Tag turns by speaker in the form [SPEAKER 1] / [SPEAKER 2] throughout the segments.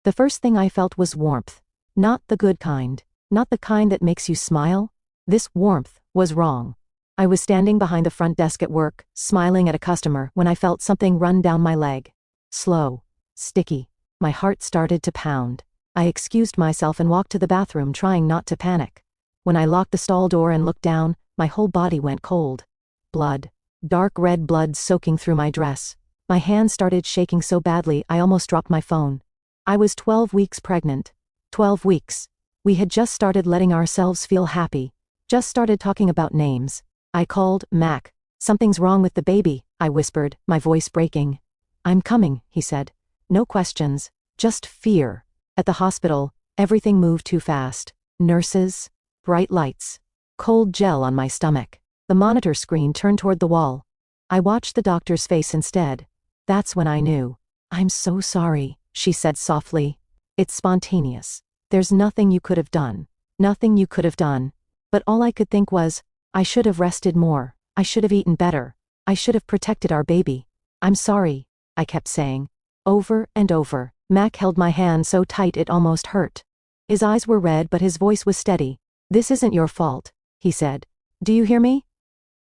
[SPEAKER 1] The first thing I felt was warmth. Not the good kind. Not the kind that makes you smile. This warmth was wrong. I was standing behind the front desk at work, smiling at a customer, when I felt something run down my leg. Slow. Sticky. My heart started to pound. I excused myself and walked to the bathroom, trying not to panic. When I locked the stall door and looked down, my whole body went cold. Blood. Dark red blood soaking through my dress. My hands started shaking so badly I almost dropped my phone. I was 12 weeks pregnant. 12 weeks. We had just started letting ourselves feel happy. Just started talking about names. I called Mac. "Something's wrong with the baby," I whispered, my voice breaking. "I'm coming," he said. No questions, just fear. At the hospital, everything moved too fast. Nurses, bright lights, cold gel on my stomach. The monitor screen turned toward the wall. I watched the doctor's face instead. That's when I knew. "I'm so sorry," she said softly. "It's spontaneous. There's nothing you could have done. Nothing you could have done." But all I could think was, I should have rested more. I should have eaten better. I should have protected our baby. "I'm sorry," I kept saying. Over and over. Mac held my hand so tight it almost hurt. His eyes were red but his voice was steady. "This isn't your fault," he said. "Do you hear me?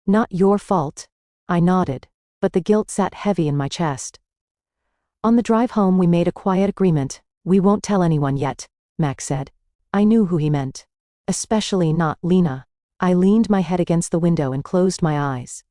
[SPEAKER 1] Not your fault." I nodded, but the guilt sat heavy in my chest. On the drive home we made a quiet agreement. "We won't tell anyone yet," Mac said. I knew who he meant. Especially not Lena. I leaned my head against the window and closed my eyes.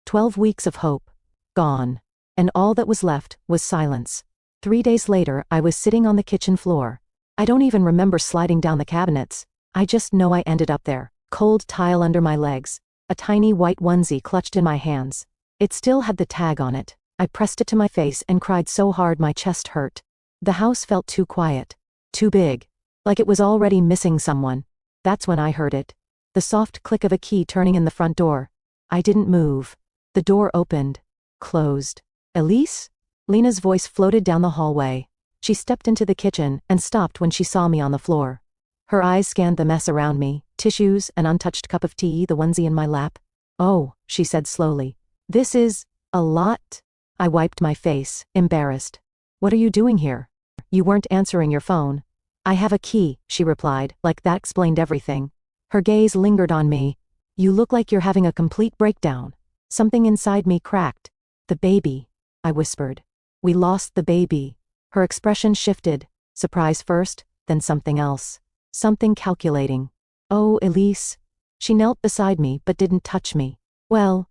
[SPEAKER 1] 12 weeks of hope. Gone. And all that was left was silence. 3 days later, I was sitting on the kitchen floor. I don't even remember sliding down the cabinets. I just know I ended up there. Cold tile under my legs. A tiny white onesie clutched in my hands. It still had the tag on it. I pressed it to my face and cried so hard my chest hurt. The house felt too quiet. Too big. Like it was already missing someone. That's when I heard it. The soft click of a key turning in the front door. I didn't move. The door opened. Closed. "Elise?" Lena's voice floated down the hallway. She stepped into the kitchen and stopped when she saw me on the floor. Her eyes scanned the mess around me, tissues, an untouched cup of tea, the onesie in my lap. "Oh," she said slowly. "This is a lot." I wiped my face, embarrassed. "What are you doing here? You weren't answering your phone." "I have a key," she replied, like that explained everything. Her gaze lingered on me. "You look like you're having a complete breakdown." Something inside me cracked. "The baby," I whispered. "We lost the baby." Her expression shifted, surprise first, then something else. Something calculating. "Oh, Elise." She knelt beside me but didn't touch me. "Well,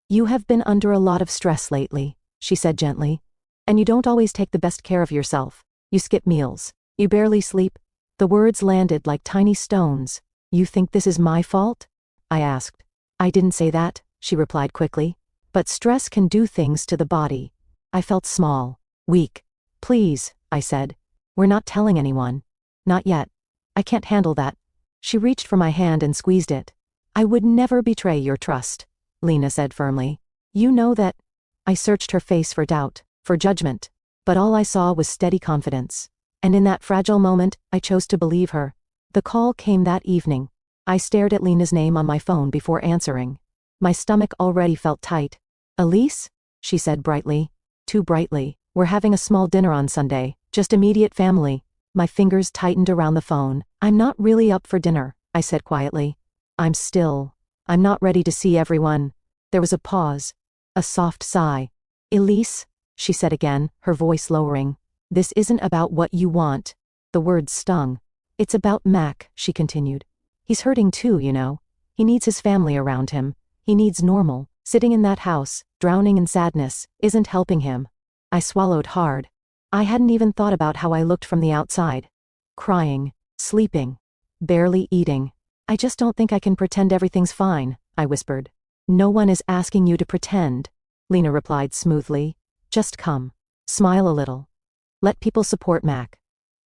[SPEAKER 1] you have been under a lot of stress lately," she said gently. "And you don't always take the best care of yourself. You skip meals. You barely sleep." The words landed like tiny stones. "You think this is my fault?" I asked. "I didn't say that," she replied quickly. "But stress can do things to the body." I felt small, weak. "Please," I said. "We're not telling anyone. Not yet. I can't handle that." She reached for my hand and squeezed it. "I would never betray your trust," Lena said firmly. "You know that." I searched her face for doubt, for judgment. But all I saw was steady confidence. And in that fragile moment, I chose to believe her. The call came that evening. I stared at Lena's name on my phone before answering. My stomach already felt tight. "Elise?" she said brightly. Too brightly. "We're having a small dinner on Sunday, just immediate family." My fingers tightened around the phone. "I'm not really up for dinner," I said quietly. I'm not ready to see everyone." There was a pause. A soft sigh. "Elise," she said again, her voice lowering. "This isn't about what you want." The words stung. "It's about Mac," she continued. "He's hurting too, you know. He needs his family around him. He needs normal. Sitting in that house, drowning in sadness, isn't helping him." I swallowed hard. I hadn't even thought about how I looked from the outside. Crying, sleeping, barely eating. "I just don't think I can pretend everything's fine," I whispered. "No one is asking you to pretend," Lena replied smoothly. "Just come. Smile a little. Let people support Mac.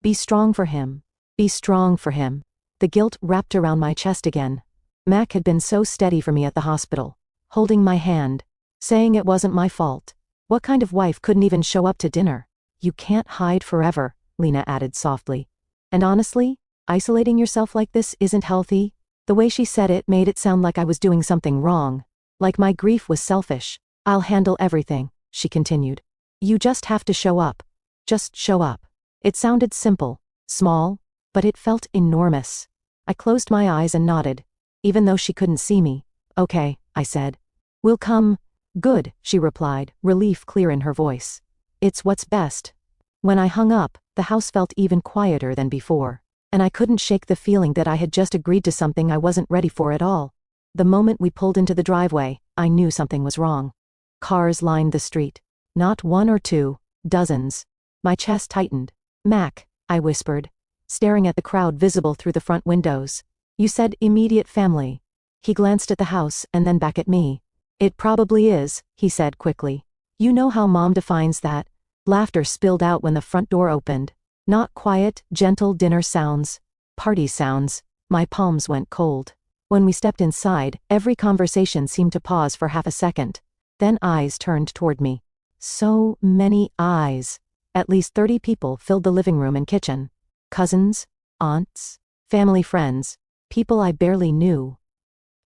[SPEAKER 1] Be strong for him. Be strong for him." The guilt wrapped around my chest again. Mac had been so steady for me at the hospital, holding my hand, saying it wasn't my fault. What kind of wife couldn't even show up to dinner? "You can't hide forever," Lena added softly. "And honestly, isolating yourself like this isn't healthy." The way she said it made it sound like I was doing something wrong, like my grief was selfish. "I'll handle everything," she continued. "You just have to show up. Just show up. It sounded simple, small, but it felt enormous. I closed my eyes and nodded, even though she couldn't see me. Okay, I said. We'll come. Good, she replied, relief clear in her voice. It's what's best. When I hung up, the house felt even quieter than before, and I couldn't shake the feeling that I had just agreed to something I wasn't ready for at all. The moment we pulled into the driveway, I knew something was wrong. Cars lined the street. Not one or two, dozens. My chest tightened. Mac, I whispered, staring at the crowd visible through the front windows. You said immediate family. He glanced at the house and then back at me. It probably is, he said quickly. You know how Mom defines that. Laughter spilled out when the front door opened. Not quiet, gentle dinner sounds. Party sounds. My palms went cold. When we stepped inside, every conversation seemed to pause for half a second. Then eyes turned toward me. So many eyes. At least 30 people filled the living room and kitchen. Cousins, aunts, family friends, people I barely knew.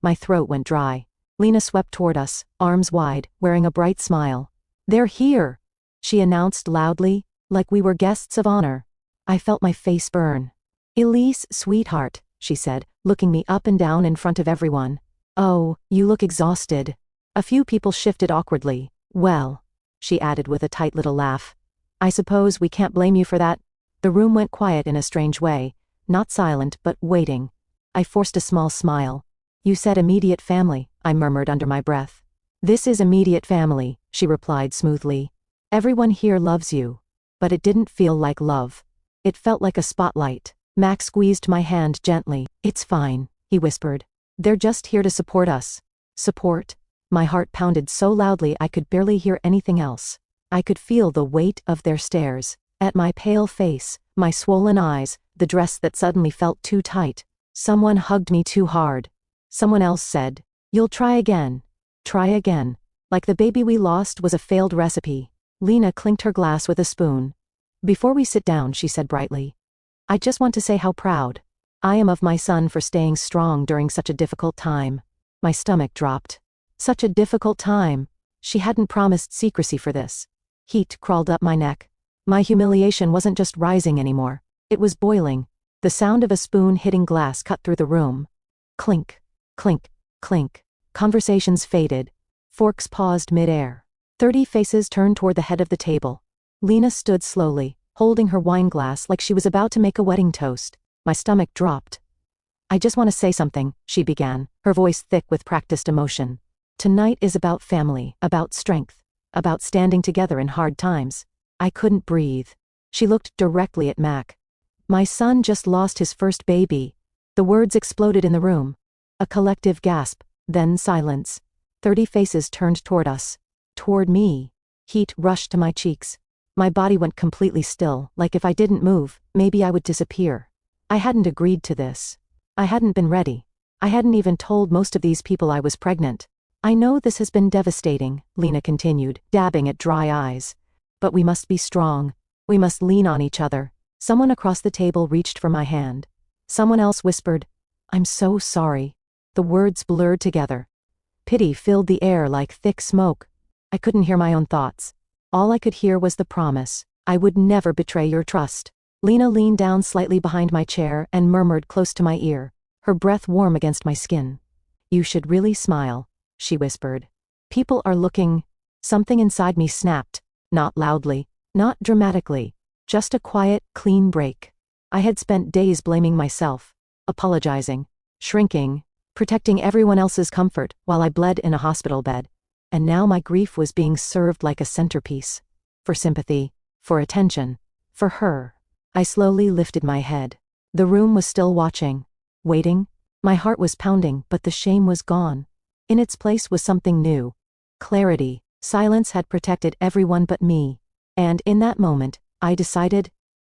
[SPEAKER 1] My throat went dry. Lena swept toward us, arms wide, wearing a bright smile. They're here, she announced loudly, like we were guests of honor. I felt my face burn. Elise, sweetheart, she said, looking me up and down in front of everyone. Oh, you look exhausted. A few people shifted awkwardly. Well, she added with a tight little laugh. I suppose we can't blame you for that. The room went quiet in a strange way, not silent but waiting. I forced a small smile. You said immediate family, I murmured under my breath. This is immediate family, she replied smoothly. Everyone here loves you. But it didn't feel like love. It felt like a spotlight. Max squeezed my hand gently. It's fine, he whispered. They're just here to support us. Support? My heart pounded so loudly I could barely hear anything else. I could feel the weight of their stares. At my pale face, my swollen eyes, the dress that suddenly felt too tight. Someone hugged me too hard. Someone else said, You'll try again. Try again. Like the baby we lost was a failed recipe. Lena clinked her glass with a spoon. Before we sit down, she said brightly, I just want to say how proud I am of my son for staying strong during such a difficult time. My stomach dropped. Such a difficult time. She hadn't promised secrecy for this. Heat crawled up my neck. My humiliation wasn't just rising anymore. It was boiling. The sound of a spoon hitting glass cut through the room. Clink, clink, clink. Conversations faded. Forks paused mid-air. 30 faces turned toward the head of the table. Lena stood slowly, holding her wine glass like she was about to make a wedding toast. My stomach dropped. I just want to say something, she began, her voice thick with practiced emotion. Tonight is about family, about strength, about standing together in hard times. I couldn't breathe. She looked directly at Mac. My son just lost his first baby. The words exploded in the room. A collective gasp, then silence. 30 faces turned toward us. Toward me. Heat rushed to my cheeks. My body went completely still, like if I didn't move, maybe I would disappear. I hadn't agreed to this. I hadn't been ready. I hadn't even told most of these people I was pregnant. I know this has been devastating, Lena continued, dabbing at dry eyes. But we must be strong. We must lean on each other. Someone across the table reached for my hand. Someone else whispered, I'm so sorry. The words blurred together. Pity filled the air like thick smoke. I couldn't hear my own thoughts. All I could hear was the promise. I would never betray your trust. Lena leaned down slightly behind my chair and murmured close to my ear, her breath warm against my skin. You should really smile, she whispered. People are looking. Something inside me snapped. Not loudly, not dramatically. Just a quiet, clean break. I had spent days blaming myself, apologizing, shrinking, protecting everyone else's comfort while I bled in a hospital bed. And now my grief was being served like a centerpiece. For sympathy, for attention, for her. I slowly lifted my head. The room was still watching, waiting. My heart was pounding, but the shame was gone. In its place was something new. Clarity. Silence had protected everyone but me. And in that moment, I decided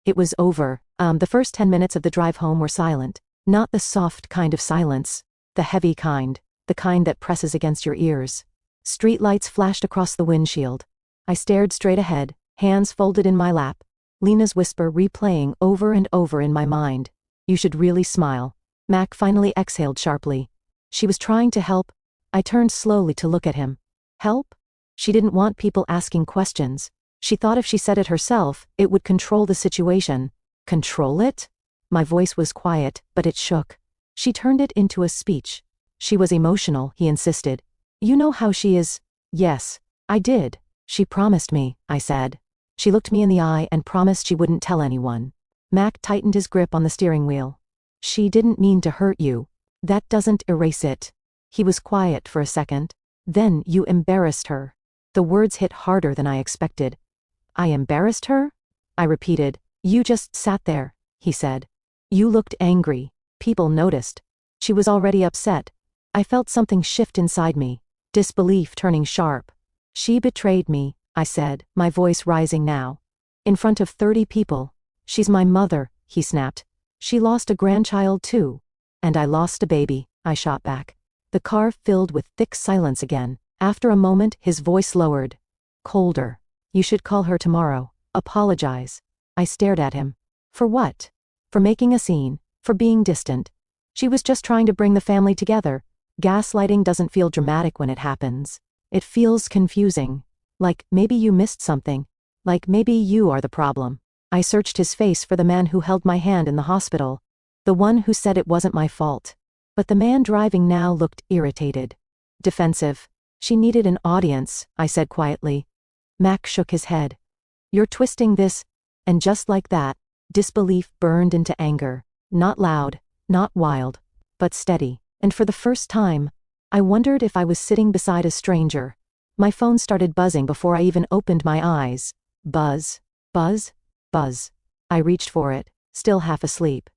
[SPEAKER 1] it was over. The first 10 minutes of the drive home were silent. Not the soft kind of silence. The heavy kind. The kind that presses against your ears. Street lights flashed across the windshield. I stared straight ahead, hands folded in my lap. Lena's whisper replaying over and over in my mind. You should really smile. Mac finally exhaled sharply. She was trying to help. I turned slowly to look at him. Help? She didn't want people asking questions. She thought if she said it herself, it would control the situation. Control it? My voice was quiet, but it shook. She turned it into a speech. She was emotional, he insisted. You know how she is. Yes, I did. She promised me, I said. She looked me in the eye and promised she wouldn't tell anyone. Mac tightened his grip on the steering wheel. She didn't mean to hurt you. That doesn't erase it. He was quiet for a second. Then you embarrassed her. The words hit harder than I expected. I embarrassed her? I repeated. You just sat there, he said. You looked angry. People noticed. She was already upset. I felt something shift inside me, disbelief turning sharp. She betrayed me, I said, my voice rising now. In front of 30 people. She's my mother, he snapped. She lost a grandchild too. And I lost a baby, I shot back. The car filled with thick silence again. After a moment, his voice lowered. Colder. You should call her tomorrow. Apologize. I stared at him. For what? For making a scene. For being distant. She was just trying to bring the family together. Gaslighting doesn't feel dramatic when it happens. It feels confusing. Like, maybe you missed something. Like, maybe you are the problem. I searched his face for the man who held my hand in the hospital. The one who said it wasn't my fault. But the man driving now looked irritated. Defensive. She needed an audience, I said quietly. Mac shook his head. You're twisting this. And just like that, disbelief burned into anger. Not loud, not wild, but steady. And for the first time, I wondered if I was sitting beside a stranger. My phone started buzzing before I even opened my eyes. Buzz, buzz, buzz. I reached for it, still half asleep.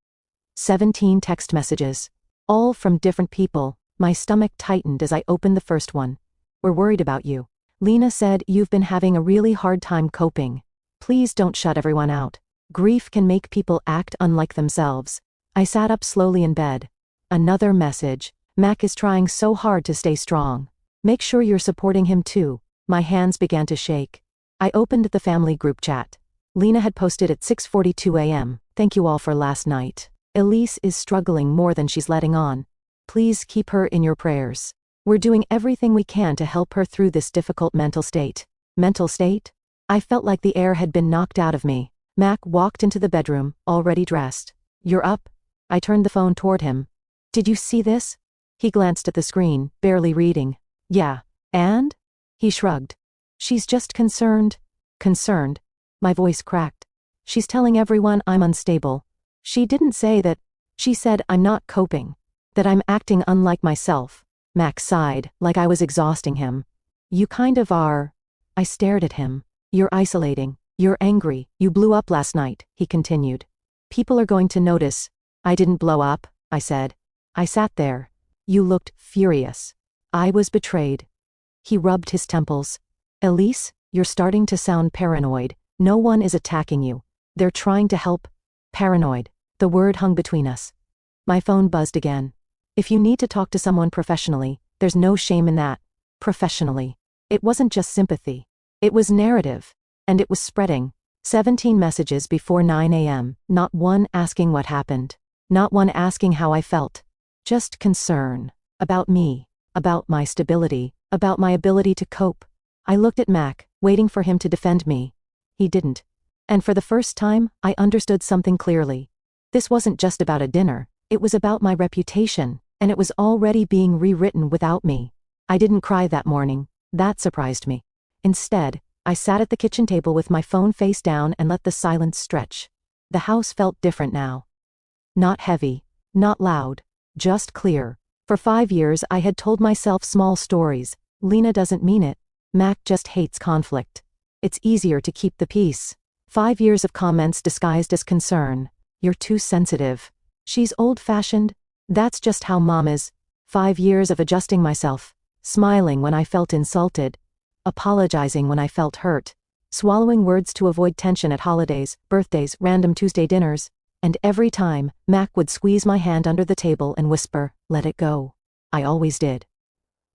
[SPEAKER 1] 17 text messages. All from different people. My stomach tightened as I opened the first one. We're worried about you. Lena said you've been having a really hard time coping. Please don't shut everyone out. Grief can make people act unlike themselves. I sat up slowly in bed. Another message. Mac is trying so hard to stay strong. Make sure you're supporting him too. My hands began to shake. I opened the family group chat. Lena had posted at 6:42 a.m. Thank you all for last night. Elise is struggling more than she's letting on. Please keep her in your prayers. We're doing everything we can to help her through this difficult mental state. Mental state? I felt like the air had been knocked out of me. Mac walked into the bedroom, already dressed. You're up? I turned the phone toward him. Did you see this? He glanced at the screen, barely reading. Yeah. And? He shrugged. She's just concerned. Concerned. My voice cracked. She's telling everyone I'm unstable. She didn't say that. She said I'm not coping. That I'm acting unlike myself. Mac sighed, like I was exhausting him. You kind of are. I stared at him. You're isolating. You're angry. You blew up last night, he continued. People are going to notice. I didn't blow up, I said. I sat there. You looked furious. I was betrayed. He rubbed his temples. Elise, you're starting to sound paranoid. No one is attacking you. They're trying to help. Paranoid. The word hung between us. My phone buzzed again. If you need to talk to someone professionally, there's no shame in that. Professionally. It wasn't just sympathy. It was narrative. And it was spreading. 17 messages before 9 a.m., not one asking what happened. Not one asking how I felt. Just concern. About me. About my stability. About my ability to cope. I looked at Mac, waiting for him to defend me. He didn't. And for the first time, I understood something clearly. This wasn't just about a dinner. It was about my reputation, and it was already being rewritten without me. I didn't cry that morning. That surprised me. Instead, I sat at the kitchen table with my phone face down and let the silence stretch. The house felt different now. Not heavy. Not loud. Just clear. For 5 years I had told myself small stories. Lena doesn't mean it. Mac just hates conflict. It's easier to keep the peace. 5 years of comments disguised as concern. You're too sensitive. She's old-fashioned. That's just how Mom is. 5 years of adjusting myself. Smiling when I felt insulted. Apologizing when I felt hurt. Swallowing words to avoid tension at holidays, birthdays, random Tuesday dinners. And every time, Mac would squeeze my hand under the table and whisper, "Let it go." I always did.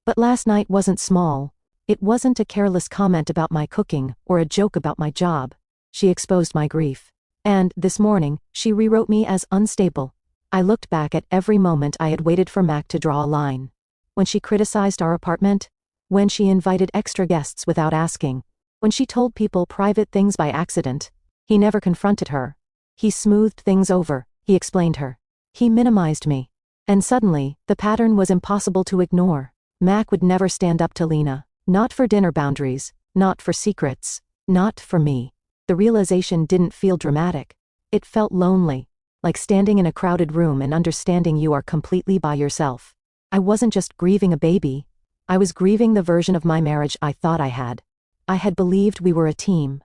[SPEAKER 1] But last night wasn't small. It wasn't a careless comment about my cooking or a joke about my job. She exposed my grief. And, this morning, she rewrote me as unstable. I looked back at every moment I had waited for Mac to draw a line. When she criticized our apartment. When she invited extra guests without asking. When she told people private things by accident, he never confronted her. He smoothed things over, he explained her. He minimized me. And suddenly, the pattern was impossible to ignore. Mac would never stand up to Lena. Not for dinner boundaries, not for secrets, not for me. The realization didn't feel dramatic. It felt lonely, like standing in a crowded room and understanding you are completely by yourself. I wasn't just grieving a baby. I was grieving the version of my marriage I thought I had. I had believed we were a team.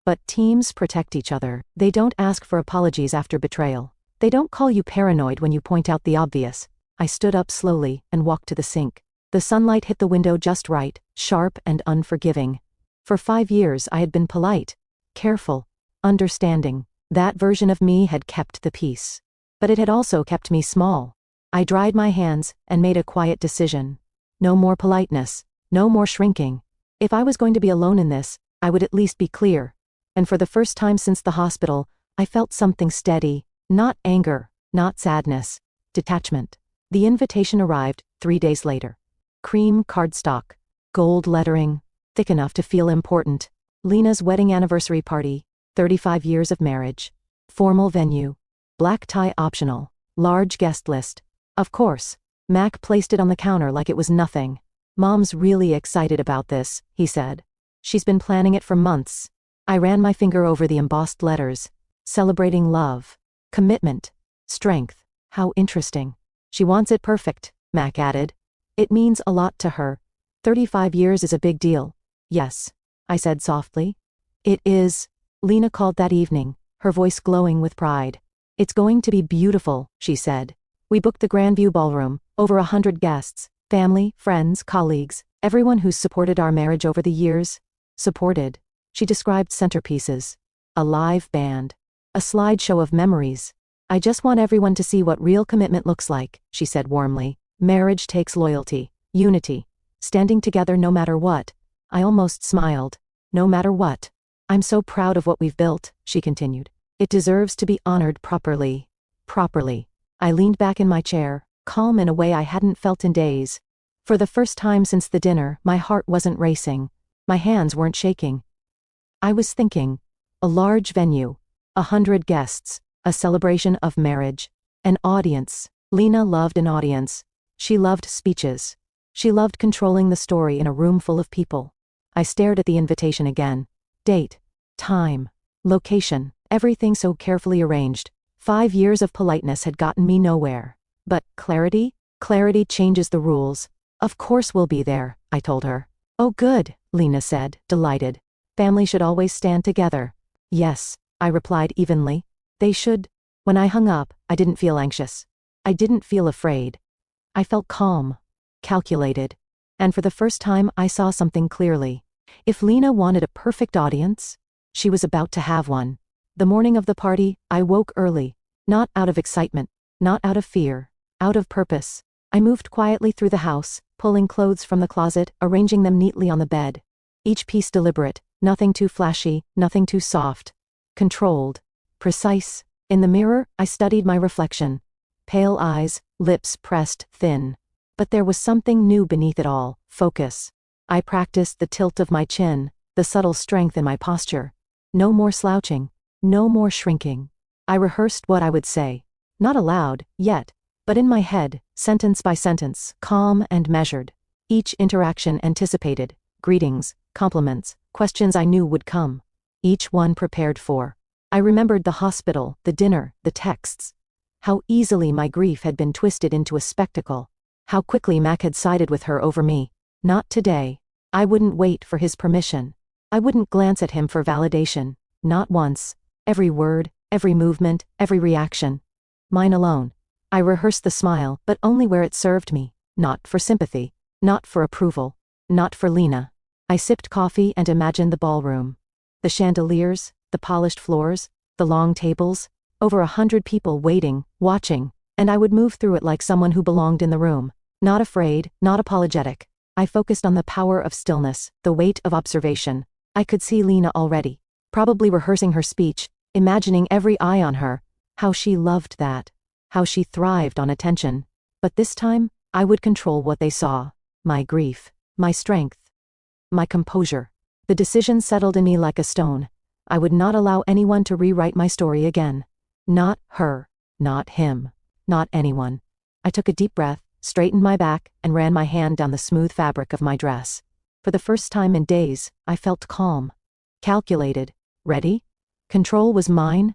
[SPEAKER 1] But teams protect each other. They don't ask for apologies after betrayal. They don't call you paranoid when you point out the obvious. I stood up slowly and walked to the sink. The sunlight hit the window just right, sharp and unforgiving. For 5 years I had been polite, careful, understanding. That version of me had kept the peace. But it had also kept me small. I dried my hands and made a quiet decision. No more politeness, no more shrinking. If I was going to be alone in this, I would at least be clear. And for the first time since the hospital, I felt something steady, not anger, not sadness, detachment. The invitation arrived 3 days later. Cream cardstock, gold lettering, thick enough to feel important. Lena's wedding anniversary party, 35 years of marriage. Formal venue. Black tie optional. Large guest list. Of course. Mac placed it on the counter like it was nothing. Mom's really excited about this, he said. She's been planning it for months. I ran my finger over the embossed letters. Celebrating love. Commitment. Strength. How interesting. She wants it perfect, Mac added. It means a lot to her. 35 years is a big deal. Yes, I said softly. It is. Lena called that evening, her voice glowing with pride. It's going to be beautiful, she said. We booked the Grandview Ballroom, over 100 guests, family, friends, colleagues, everyone who's supported our marriage over the years. Supported. She described centerpieces. A live band. A slideshow of memories. I just want everyone to see what real commitment looks like, she said warmly. Marriage takes loyalty, unity, standing together no matter what. I almost smiled. No matter what. I'm so proud of what we've built, she continued. It deserves to be honored properly. Properly. I leaned back in my chair, calm in a way I hadn't felt in days. For the first time since the dinner, my heart wasn't racing. My hands weren't shaking. I was thinking. A large venue. 100 guests. A celebration of marriage. An audience. Lena loved an audience. She loved speeches. She loved controlling the story in a room full of people. I stared at the invitation again. Date. Time. Location. Everything so carefully arranged. 5 years of politeness had gotten me nowhere. But clarity? Clarity changes the rules. Of course we'll be there, I told her. Oh good, Lena said, delighted. Family should always stand together. Yes, I replied evenly. They should. When I hung up, I didn't feel anxious. I didn't feel afraid. I felt calm. Calculated. And for the first time I saw something clearly. If Lena wanted a perfect audience, she was about to have one. The morning of the party, I woke early. Not out of excitement, not out of fear, out of purpose. I moved quietly through the house, pulling clothes from the closet, arranging them neatly on the bed. Each piece deliberate, nothing too flashy, nothing too soft. Controlled. Precise. In the mirror, I studied my reflection. Pale eyes, lips pressed thin. But there was something new beneath it all, focus. I practiced the tilt of my chin, the subtle strength in my posture. No more slouching, no more shrinking. I rehearsed what I would say. Not aloud, yet, but in my head, sentence by sentence, calm and measured. Each interaction anticipated, greetings, compliments, questions I knew would come. Each one prepared for. I remembered the hospital, the dinner, the texts. How easily my grief had been twisted into a spectacle. How quickly Mac had sided with her over me. Not today. I wouldn't wait for his permission. I wouldn't glance at him for validation. Not once. Every word, every movement, every reaction. Mine alone. I rehearsed the smile, but only where it served me. Not for sympathy. Not for approval. Not for Lena. I sipped coffee and imagined the ballroom. The chandeliers, the polished floors, the long tables. Over 100 people waiting, watching, and I would move through it like someone who belonged in the room. Not afraid, not apologetic. I focused on the power of stillness, the weight of observation. I could see Lena already. Probably rehearsing her speech, imagining every eye on her. How she loved that. How she thrived on attention. But this time, I would control what they saw. My grief. My strength. My composure. The decision settled in me like a stone. I would not allow anyone to rewrite my story again. Not her. Not him. Not anyone. I took a deep breath, straightened my back, and ran my hand down the smooth fabric of my dress. For the first time in days, I felt calm. Calculated. Ready? Control was mine,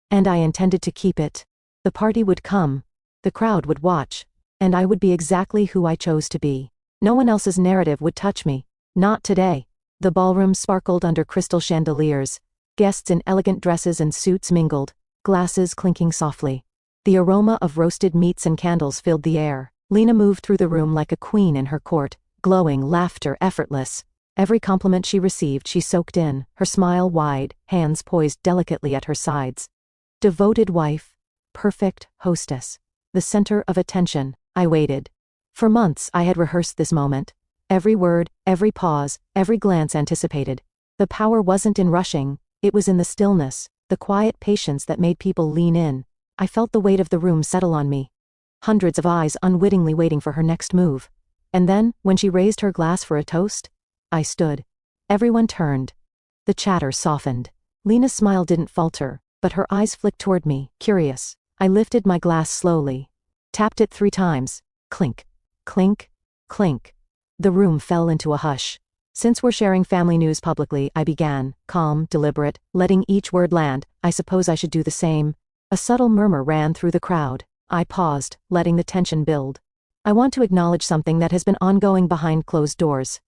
[SPEAKER 1] and I intended to keep it. The party would come. The crowd would watch. And I would be exactly who I chose to be. No one else's narrative would touch me. Not today. The ballroom sparkled under crystal chandeliers. Guests in elegant dresses and suits mingled, glasses clinking softly. The aroma of roasted meats and candles filled the air. Lena moved through the room like a queen in her court, glowing, laughter effortless. Every compliment she received she soaked in, her smile wide, hands poised delicately at her sides. Devoted wife. Perfect hostess. The center of attention. I waited. For months I had rehearsed this moment. Every word, every pause, every glance anticipated. The power wasn't in rushing, it was in the stillness, the quiet patience that made people lean in. I felt the weight of the room settle on me. Hundreds of eyes unwittingly waiting for her next move. And then, when she raised her glass for a toast, I stood. Everyone turned. The chatter softened. Lena's smile didn't falter, but her eyes flicked toward me, curious. I lifted my glass slowly. Tapped it 3 times. Clink. Clink. Clink. The room fell into a hush. Since we're sharing family news publicly, I began, calm, deliberate, letting each word land. I suppose I should do the same. A subtle murmur ran through the crowd. I paused, letting the tension build. I want to acknowledge something that has been ongoing behind closed doors.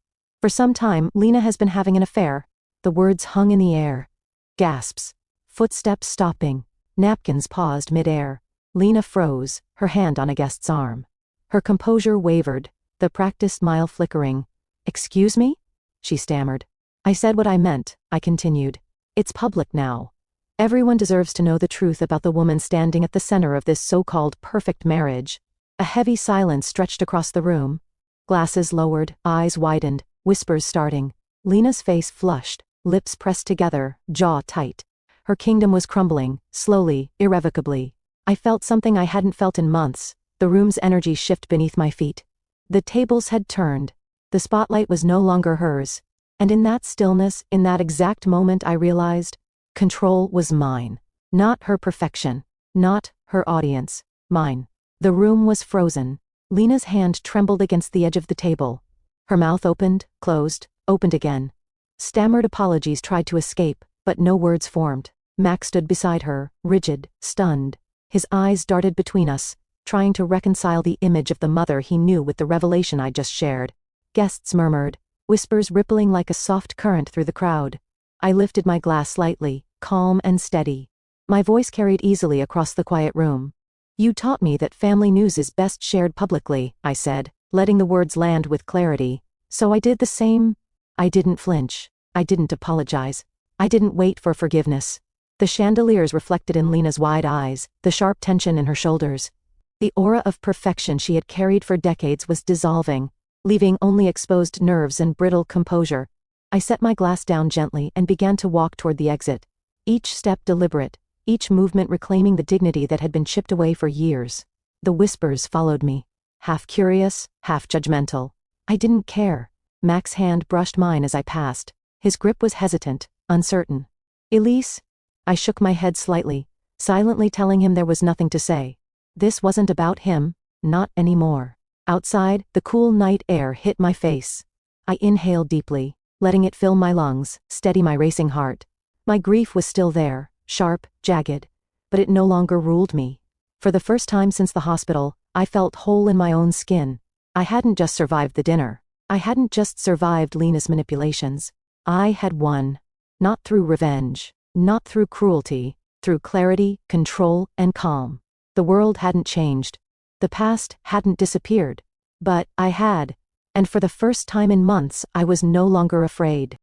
[SPEAKER 1] For some time, Lena has been having an affair. The words hung in the air. Gasps. Footsteps stopping. Napkins paused mid-air. Lena froze, her hand on a guest's arm. Her composure wavered, the practiced smile flickering. "Excuse me?" she stammered. I said what I meant, I continued. "It's public now. Everyone deserves to know the truth about the woman standing at the center of this so-called perfect marriage." A heavy silence stretched across the room. Glasses lowered, eyes widened, whispers starting. Lena's face flushed, lips pressed together, jaw tight. Her kingdom was crumbling, slowly, irrevocably. I felt something I hadn't felt in months, the room's energy shift beneath my feet. The tables had turned. The spotlight was no longer hers. And in that stillness, in that exact moment, I realized, control was mine. Not her perfection. Not her audience. Mine. The room was frozen. Lena's hand trembled against the edge of the table. Her mouth opened, closed, opened again. Stammered apologies tried to escape, but no words formed. Max stood beside her, rigid, stunned. His eyes darted between us, trying to reconcile the image of the mother he knew with the revelation I just shared. Guests murmured, whispers rippling like a soft current through the crowd. I lifted my glass slightly, calm and steady. My voice carried easily across the quiet room. "You taught me that family news is best shared publicly," I said, letting the words land with clarity. So I did the same. I didn't flinch. I didn't apologize. I didn't wait for forgiveness. The chandeliers reflected in Lena's wide eyes, the sharp tension in her shoulders. The aura of perfection she had carried for decades was dissolving, leaving only exposed nerves and brittle composure. I set my glass down gently and began to walk toward the exit. Each step deliberate, each movement reclaiming the dignity that had been chipped away for years. The whispers followed me, half curious, half judgmental. I didn't care. Max's hand brushed mine as I passed. His grip was hesitant, uncertain. "Elise?" I shook my head slightly, silently telling him there was nothing to say. This wasn't about him, not anymore. Outside, the cool night air hit my face. I inhaled deeply, letting it fill my lungs, steady my racing heart. My grief was still there, sharp, jagged, but it no longer ruled me. For the first time since the hospital, I felt whole in my own skin. I hadn't just survived the dinner. I hadn't just survived Lena's manipulations. I had won. Not through revenge. Not through cruelty. Through clarity, control, and calm. The world hadn't changed. The past hadn't disappeared. But I had. And for the first time in months, I was no longer afraid.